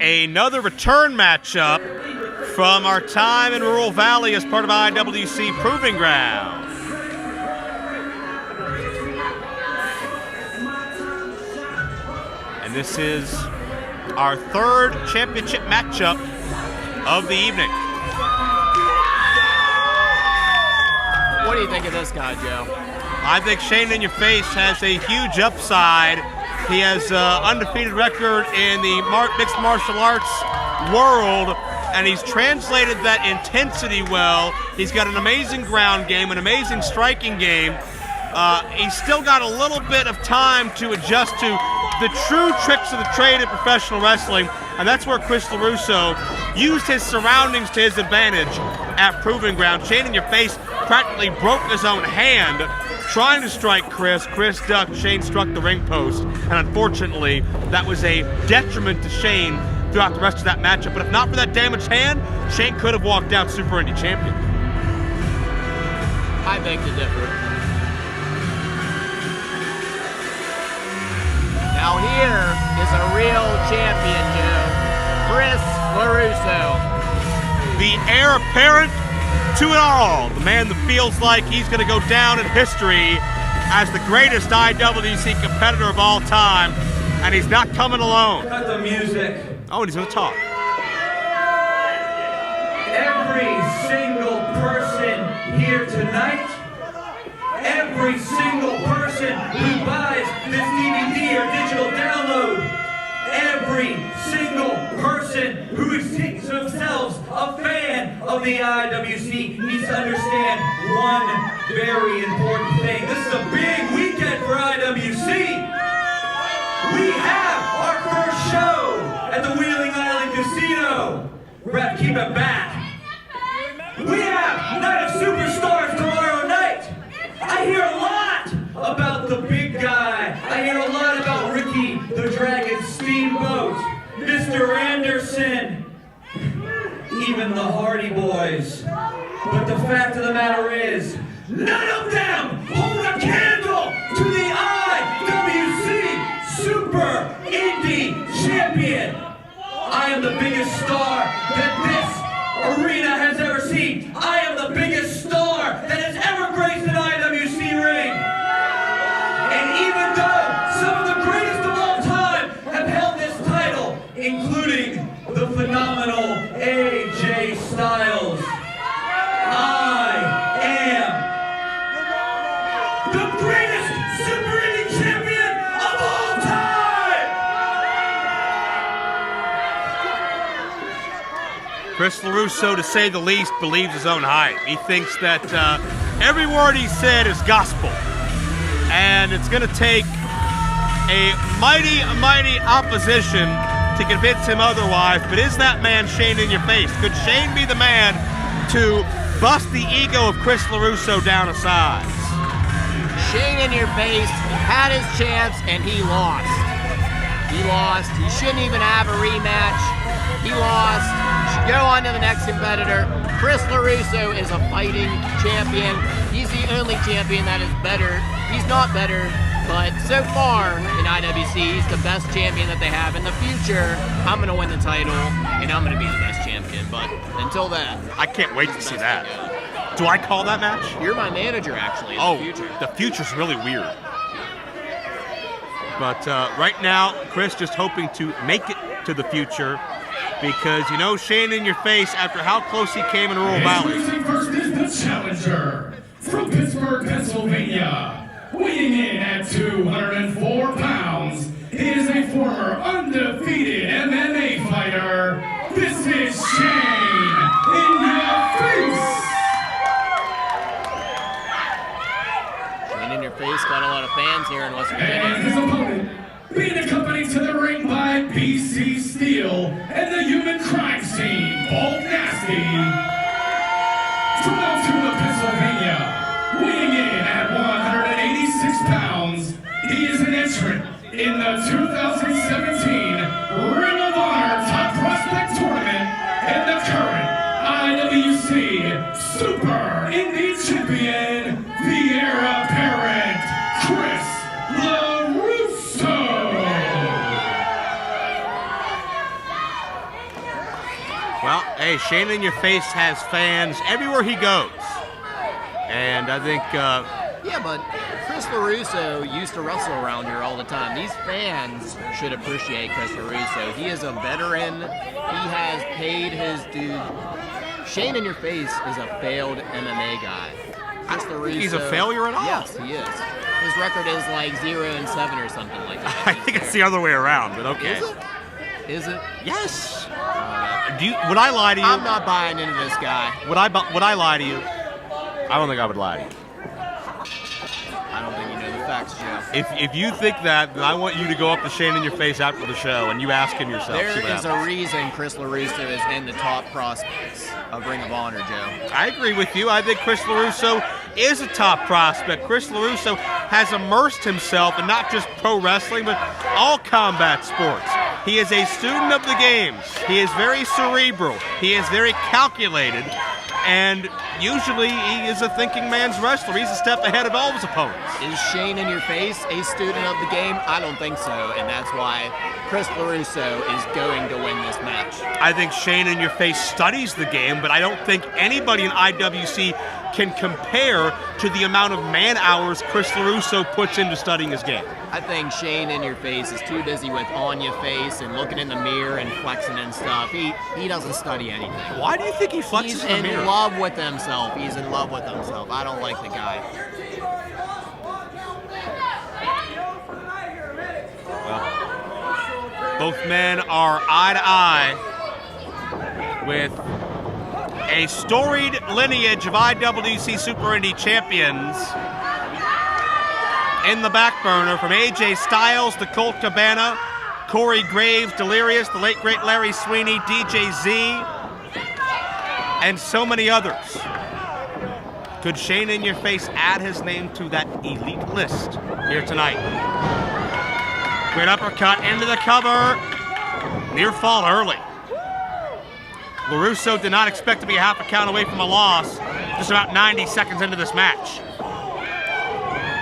Another return matchup from our time in Rural Valley as part of IWC Proving Ground. And this is our third championship matchup of the evening. What do you think of this guy, Joe? I think Shane In Your Face has a huge upside. He has an undefeated record in the mixed martial arts world, and he's translated that intensity well. He's got an amazing ground game, an amazing striking game. He's still got a little bit of time to adjust to the true tricks of the trade in professional wrestling, and that's where Chris LeRusso used his surroundings to his advantage at Proving Ground. Shane In Your Face practically broke his own hand trying to strike Chris. Chris ducked, Shane struck the ring post, and unfortunately, that was a detriment to Shane throughout the rest of that matchup. But if not for that damaged hand, Shane could have walked out Super Indy champion. I beg to differ. Now here is a real champion, Joe. Chris LeRusso. The heir apparent to it all. The man that feels like he's going to go down in history as the greatest IWC competitor of all time, and he's not coming alone. Cut the music. Oh, and he's going to talk. Every single person here tonight, every single person who buys this DVD or digital download, every single person who thinks themselves a fan of the IWC needs to understand one very important thing. This is a big weekend for IWC. We have our first show at the Wheeling Island Casino. We're about to keep it back. We have Night of Superstars tomorrow night. I hear a lot about the big guy. I hear a lot about Ricky the Dragon Steamboat, Mr. Anderson, even the Hardy Boys. But the fact of the matter is, none of them hold a candle to the IWC Super Indy Champion. I am the biggest star that this arena has ever seen. I am the biggest star that has ever graced an IWC ring. And even though some of the greatest of all time have held this title, including the phenomenal AJ Styles, I am the greatest Super Indy champion of all time! Chris LeRusso, to say the least, believes his own hype. He thinks that every word he said is gospel. And it's going to take a mighty, mighty opposition to convince him otherwise. But is that man Shane In Your Face? Could Shane be the man to bust the ego of Chris LeRusso down a size? Shane In Your Face had his chance and he lost. He lost. He shouldn't even have a rematch. He lost. He should go on to the next competitor. Chris LeRusso is a fighting champion. He's the only champion that is better. He's not better, but so far in IWC, he's the best champion that they have. In the future, I'm going to win the title, and I'm going to be the best champion. But until then, I can't wait to see that. Do I call that match? You're my manager, actually, in the future. The future's really weird. But right now, Chris just hoping to make it to the future because, you know, Shane In Your Face, after how close he came in Rural Valley. First is the challenger from Pittsburgh, Pennsylvania. Weighing in at 204 pounds, he is a former undefeated MMA fighter. This is Shane In Your Face. Shane In Your Face got a lot of fans here in West Virginia. And his opponent, being accompanied to the ring by BC Steel and the human crime scene, Bolt Nasty. From Altoona, Pennsylvania, weighing in at 186 pounds, he is an entrant in the 2017 Ring of Honor Top Prospect Tournament and the current IWC Super Indy Champion, the heir apparent, Chris LeRusso. Well, hey, Shane in Your Face has fans everywhere he goes. And I think... yeah, but Chris LeRusso used to wrestle around here all the time. These fans should appreciate Chris LeRusso. He is a veteran. He has paid his dues. Shane in Your Face is a failed MMA guy. Chris LeRusso... He's a failure at all? Yes, he is. His record is like 0-7 or something like that. I think it's the other way around, but okay. Is it? Is it? Yes. Would I lie to you? I'm not buying into this guy. Would I lie to you? I don't think I would lie to you. I don't think you know the facts, Joe. If you think that, then I want you to go up to Shane in Your Face after the show and you ask him yourself. There is a reason Chris LeRusso is in the top prospects of Ring of Honor, Joe. I agree with you. I think Chris LeRusso is a top prospect. Chris LeRusso has immersed himself in not just pro wrestling, but all combat sports. He is a student of the games. He is very cerebral. He is very calculated. And usually he is a thinking man's wrestler. He's a step ahead of all his opponents. Is Shane in Your Face a student of the game? I don't think so, and that's why Chris LeRusso is going to win this match. I think Shane in Your Face studies the game, but I don't think anybody in IWC can compare to the amount of man hours Chris LeRusso puts into studying his game. I think Shane in Your Face is too busy with on your face and looking in the mirror and flexing and stuff. He doesn't study anything. Why do you think he flexes in the mirror? He's in love with himself. He's in love with himself. I don't like the guy. Well, both men are eye to eye with a storied lineage of IWC Super Indy champions in the back burner, from AJ Styles to Colt Cabana, Corey Graves, Delirious, the late great Larry Sweeney, DJ Z, and so many others. Could Shane in Your Face add his name to that elite list here tonight? Great uppercut into the cover. Near fall early. LeRusso did not expect to be a half a count away from a loss just about 90 seconds into this match.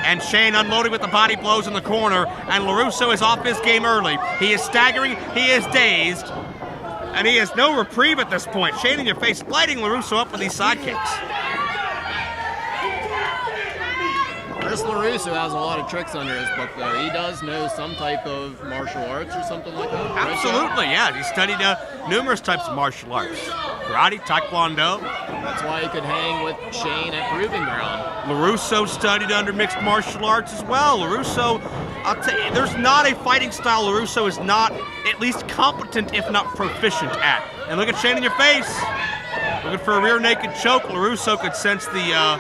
And Shane unloading with the body blows in the corner, and LeRusso is off his game early. He is staggering, he is dazed, and he has no reprieve at this point. Shane in Your Face lighting LeRusso up with these sidekicks. Chris LeRusso has a lot of tricks under his book, though. He does know some type of martial arts or something like that. Absolutely, yeah. He studied numerous types of martial arts. Karate, Taekwondo. That's why he could hang with Shane at Proving Ground. LeRusso studied under mixed martial arts as well. LeRusso, I'll tell you, there's not a fighting style LeRusso is not at least competent, if not proficient at. And look at Shane in Your Face. Looking for a rear naked choke. LeRusso could sense the...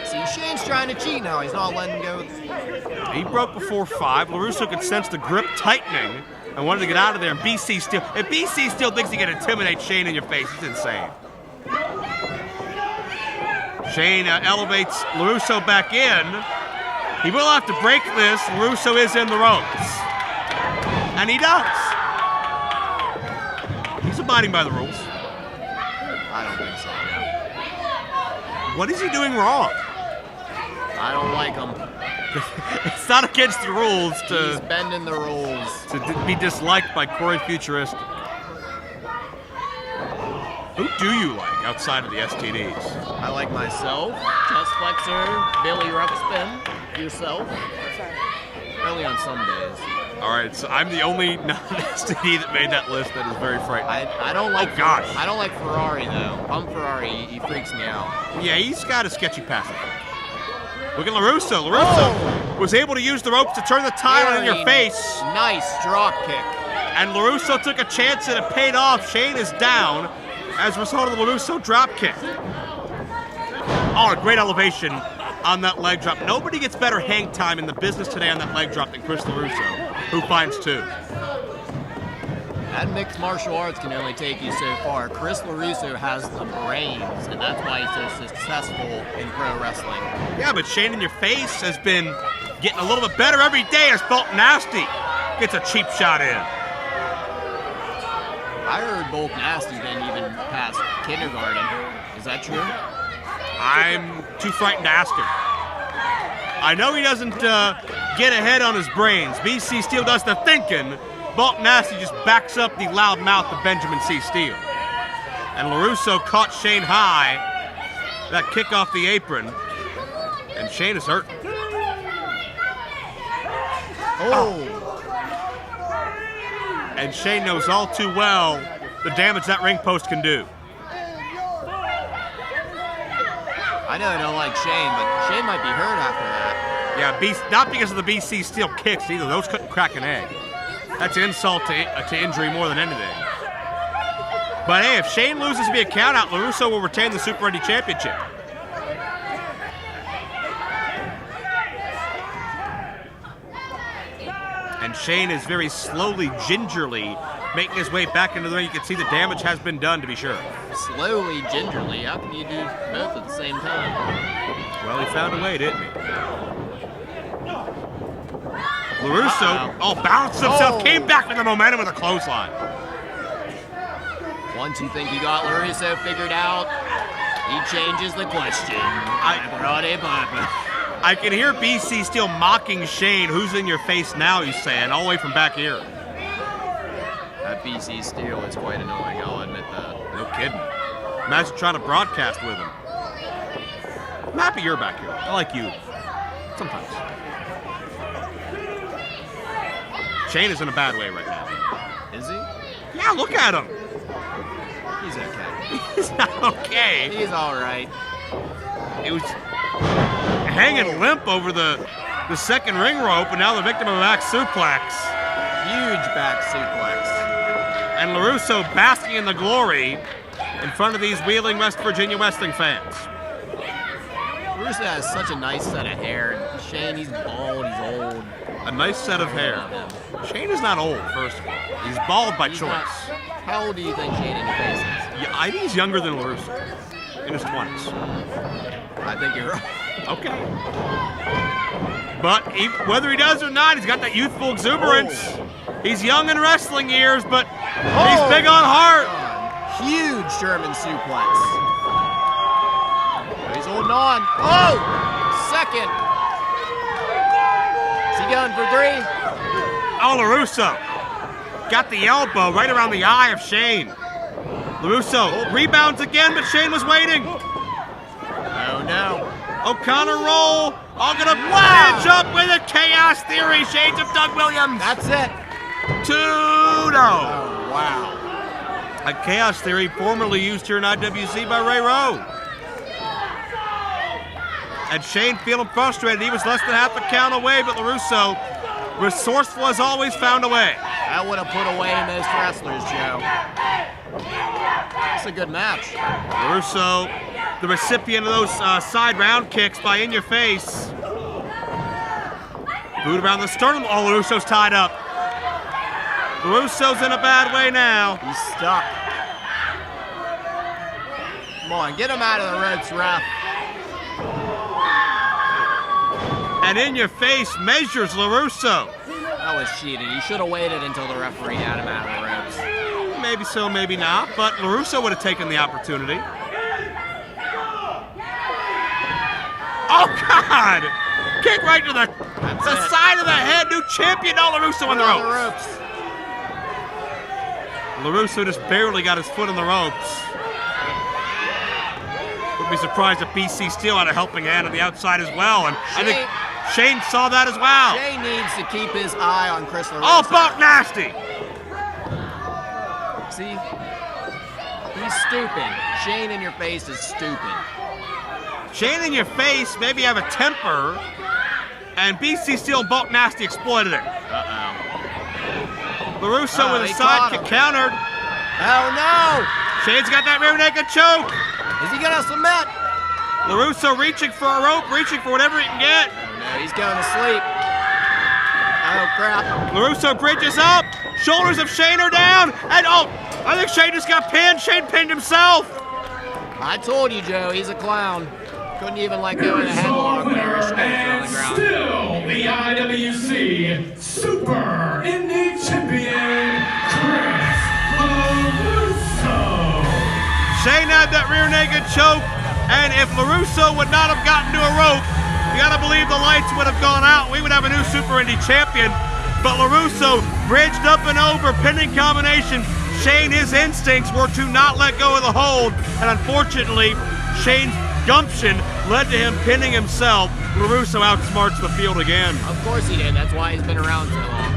See, Shane's trying to cheat now. He's not letting go. He broke before 5. LeRusso could sense the grip tightening and wanted to get out of there. And BC still... If BC still thinks he can intimidate Shane in Your Face, it's insane. Shane elevates LeRusso back in. He will have to break this. LeRusso is in the ropes. And he does. He's abiding by the rules. I don't think so. What is he doing wrong? I don't like him. It's not against the rules He's bending the rules. to be disliked by Corey Futurist. Who do you like outside of the STDs? I like myself, chest flexor, Billy Ruxpin, yourself. Only on some days. All right, so I'm the only non-STD that made that list. That is very frightening. I don't like. Oh gosh. I don't like Ferrari though. Pump Ferrari, he freaks me out. Yeah, he's got a sketchy passing. Look at LeRusso. LeRusso was able to use the ropes to turn the tide on your face. Nice drop kick. And LeRusso took a chance and it paid off. Shane is down as a result of the LeRusso drop kick. Oh, a great elevation on that leg drop. Nobody gets better hang time in the business today on that leg drop than Chris LeRusso, who finds 2. That mixed martial arts can only take you so far. Chris LeRusso has the brains, and that's why he's so successful in pro wrestling. Yeah, but Shane in Your Face has been getting a little bit better every day as Bolt Nasty gets a cheap shot in. I heard Bolt Nasty didn't even pass kindergarten. Is that true? I'm too frightened to ask him. I know he doesn't get ahead on his brains. BC Steele does the thinking. Bolt Nasty just backs up the loud mouth of Benjamin C. Steele. And LeRusso caught Shane high. That kick off the apron. And Shane is hurt. Oh. And Shane knows all too well the damage that ring post can do. I know I don't like Shane, but Shane might be hurt after that. Yeah, not because of the BC steel kicks either. Those couldn't crack an egg. That's insult to injury more than anything. But hey, if Shane loses via countout, LeRusso will retain the Super Indy Championship. And Shane is very slowly, gingerly making his way back into the ring. You can see the damage has been done, to be sure. Slowly, gingerly. How can you do both at the same time? Well, he found a way, didn't he? LeRusso, balanced himself, came back with the momentum with a clothesline. Once you think you got LeRusso figured out, he changes the question. I can hear BC still mocking Shane. Who's in your face now, he's saying, all the way from back here. That BC Steel is quite annoying, I'll admit that. No kidding. Imagine trying to broadcast with him. I'm happy you're back here. I like you. Sometimes. Shane is in a bad way right now. Is he? Yeah, look at him. He's okay. He's not okay. He's all right. It was hanging limp over the second ring rope, and now the victim of a back suplex. Huge back suplex. And LeRusso basking in the glory in front of these Wheeling, West Virginia Wrestling fans. LeRusso has such a nice set of hair. Shane, he's bald, he's old. A nice set of hair. Shane is not old, first of all. He's bald by choice. How old do you think Shane in your face is? Yeah, I think he's younger than LeRusso. In his 20s. I think you're right. Okay. But whether he does or not, he's got that youthful exuberance. He's young in wrestling years, but he's big on heart. Huge German suplex. He's holding on. Oh! Second. Is he going for 3? Oh, LeRusso got the elbow right around the eye of Shane. LeRusso rebounds again, but Shane was waiting. Oh, no. O'Connor roll. All gonna finish up with a Chaos Theory. Shades of Doug Williams. That's it. 2-0. Oh, wow. A Chaos Theory formerly used here in IWC by Ray Rowe. And Shane feeling frustrated. He was less than half a count away, but LeRusso, resourceful as always, found a way. That would have put away most wrestlers, Joe. It's a good match. LeRusso, the recipient of those side round kicks by In Your Face. Boot around the sternum. Oh, LeRusso's tied up. LeRusso's in a bad way now. He's stuck. Come on, get him out of the ropes, ref. And In Your Face measures LeRusso. That was cheated. He should have waited until the referee had him out of the ropes. Maybe so, maybe not, but LeRusso would have taken the opportunity. Oh, God! Kick right to the side of the head. New champion, now LeRusso on the ropes. LeRusso just barely got his foot on the ropes. Wouldn't be surprised if BC Steel had a helping hand on the outside as well, and I think Shane saw that as well. Shane needs to keep his eye on Chris LeRusso. Oh, Buck Nasty! See? He's stupid. Shane In Your Face is stupid. Shane In Your Face maybe have a temper, and BC Steel and Buck Nasty exploited it. Uh-oh. LeRusso with a sidekick countered. Oh, no! Shane's got that rear naked choke. Is he going to submit? LeRusso reaching for a rope, reaching for whatever he can get. Oh, no, he's going to sleep. Oh, crap. LeRusso bridges up. Shoulders of Shane are down. And, oh, I think Shane just got pinned. Shane pinned himself. I told you, Joe, he's a clown. Couldn't even let go of the headlock there with Shane on the ground. Still the IWC Super Indy Champion, Chris LeRusso. Shane had that rear naked choke, and if LeRusso would not have gotten to a rope, you gotta believe the lights would have gone out. We would have a new Super Indy champion. But LeRusso bridged up and over, pinning combination. Shane, his instincts were to not let go of the hold, and unfortunately, Shane's gumption led to him pinning himself. LeRusso outsmarts the field again. Of course he did. That's why he's been around so long.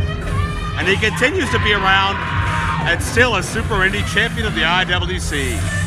And he continues to be around and still a Super Indy champion of the IWC.